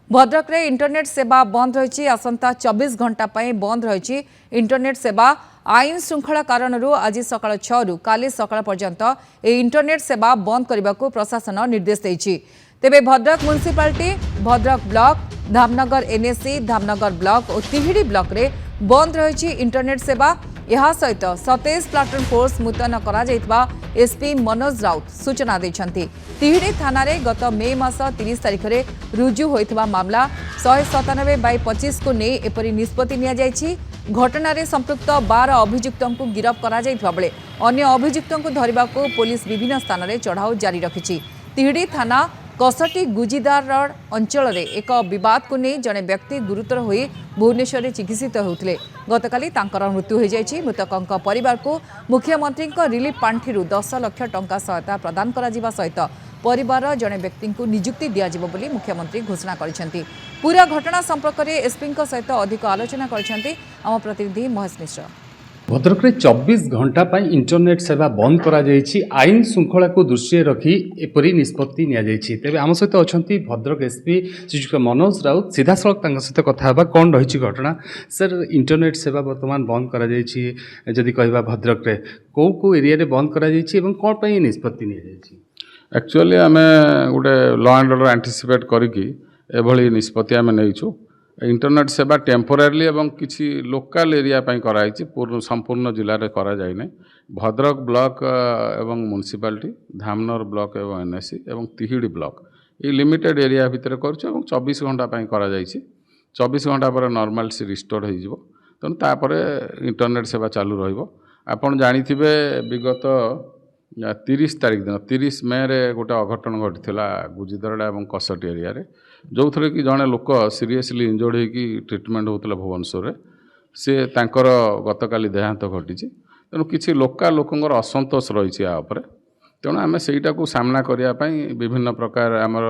भद्रक रे इंटरनेट सेवा बंद रही आसंता 24 घंटा बंद रही इंटरनेट सेवा आईन श्रृंखला कारण आज सकाळ 6 रु काली सकाळ पर्यंत इंटरनेट सेवा बंद करने को प्रशासन निर्देश देछि। तेबे Bhadrak municipality Bhadrak block Dhamnagar NSC Dhamnagar block और तिहिडी ब्लॉक रे बंद रही इंटरनेट सेवा। यह सहित 27 प्लाटून फोर्स मुतयन करा एसपी मनोज राउत सूचना देछंती। तिहिडी थाना रे गत मे मास 30 तारिख रे रुजु होइतबा मामला 197/25 को नहीं एपरी निष्पत्ति निया जायछि। घटना रे संपृक्त 12 अभियुक्तों को गिरफ्त करा जायथिबा बेले अन्य अभियुक्तों को धरिबा को पुलिस विभिन्न स्थान रे चढ़ाऊ जारी रखिछि। तिहिडी थाना कसटी गुजिदार रोड अंचल रे एक विवाद को नहीं जड़े व्यक्ति गुरुतर होई भुवनेश्वर चिकित्सित होते। गतकाली तांकर मृत्यु हो जायछि। मृतकों परिवार को मुख्यमंत्री रिलीफ पांठि 10 लाख टंका सहायता प्रदान करा जिबा सहित परिवार जड़े व्यक्ति को नियुक्ति दियाजिबो बोली मुख्यमंत्री घोषणा करिसेंती। पूरा घटना संपर्क में एसपी सहित अधिक आलोचना करिसेंती आम प्रतिनिधि महेश मिश्र। भद्रक रे 24 घंटा पर इंटरनेट सेवा बंद करा जायछि। आईन श्रृंखला को दृष्टि रखी एपरी निष्पत्ति निया जायछि। तेबे आम सहित अछंती भद्रक एसपी श्री मनोज राउत सीधा सड़क तांका सहित कथा हेबा कोन रहिछि घटना। सर इंटरनेट सेवा वर्तमान बंद करा जायछि जदि कहबा भद्रक रे को एरिया रे बंद करा जायछि एवं कोन पई निष्पत्ति निया जायछि। एक्चुअली आम गोटे लॉ एंड ऑर्डर एंटीसिपेट करिकी एभली निष्पत्ति आम नहींचु। इंटरनेट सेवा टेम्पोरारी एवं किसी लोकल एरिया कराई पूर्ण संपूर्ण जिले में करा जाए नहीं। भद्रक ब्लॉक एवं म्युनिसिपालिटी धामनगर ब्लॉक एवं एनएससी एवं तिहिडी ब्लॉक ये लिमिटेड एरिया भितर कर 24 घंटा करा जाइए। 24 घंटा पर नॉर्मल सी रिस्टोर हो तेणु इंटरनेट सेवा चालू रन जानी विगत 30 तारीख दिन 30 मे रे गोटे अघटन घटी गुजिदरडा और कसटी एरिया रे जो थे कि जड़े लोक सीरीयसली इंजर्ड होगी ट्रिटमेंट होता भुवनेश्वर सी तांकर गतकाली देहांत घटी। तेणु किसी लोकल लोकंर असंतोष रही है तेणु आम सेटा को सामना करने विभिन्न प्रकार आमर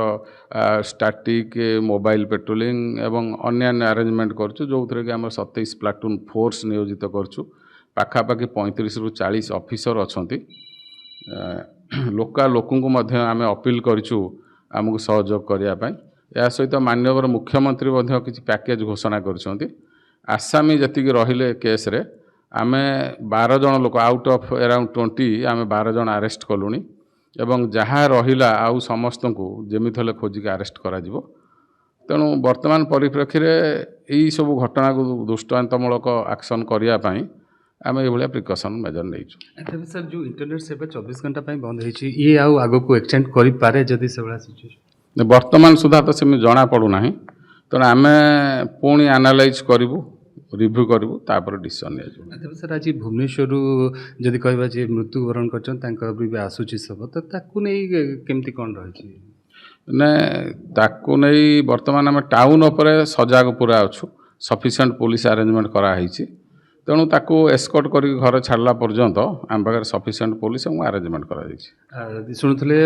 स्टैटिक मोबाइल पेट्रोलिंग एवं अन्य अरेंजमेंट करूँ जो थे कि आम 27 प्लाटून फोर्स नियोजित करूँ। पाखापाखि 35 ରୁ 40 ऑफिसर अच्छा लोकल लोकों आम अपील करूँ आमको सहयोग करने। या सहित माननीय मुख्यमंत्री किसी पैकेज घोषणा कर आसामी जी रहिले केस रे आमे 12 जन लोक आउट ऑफ अराउंड 20 आमे 12 जन अरेस्ट कलुनी एवं जहाँ रहिला आउ समस्त को जेमिति हेले खोजिक अरेस्ट करा जिवो। तेणु वर्तमान परिप्रेक्षी रे यही सब घटना को दृष्टांतमूलक एक्शन करिया पई आम ये प्रिकसन मेजर नहीं। सर जो इंटरनेट सेवा 24 घंटा बंद होती ये आग को एक्सटेंड करे जदि से सिचुएशन वर्तमान सुधा तो सेम जना पड़ूना तेणु आम पुणी एनालाइज करूँ रिव्यू करूँ तापर डिसीजन नहीं। सर आज भुवनेश्वर जदि कहबा जे मृत्युवरण कर आसूची सब तो केमती कौन रही ने ताकू नहीं वर्तमान आम टाउन उपरे सजाग पूरा अच्छु सफिशिएंट पुलिस अरेंजमेंट कराई तेणु ताकू एस्कॉर्ट कर घर छाड़ा पर्यंत आम पाखे सफिशिएंट पुलिस अरेंजमेंट कर शुणुले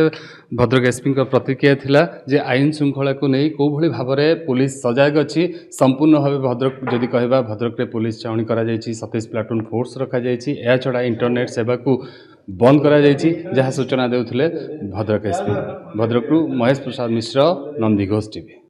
भद्रक एसपी प्रतिक्रिया थिला जे आईन श्रृंखला को नहीं कौ भली भाव में पुलिस सजाग अच्छी संपूर्ण भाव भद्रक जदि कहबा भद्रक रे पुलिस चावणी करा जायछि 27 प्लाटून फोर्स रखा जायछि। या छड़ा इंटरनेट सेवा को बंद करा जायछि जहाँ सूचना देउथिले भद्रक एसपी। भद्रक महेश प्रसाद मिश्र नंदीघोष टीवी।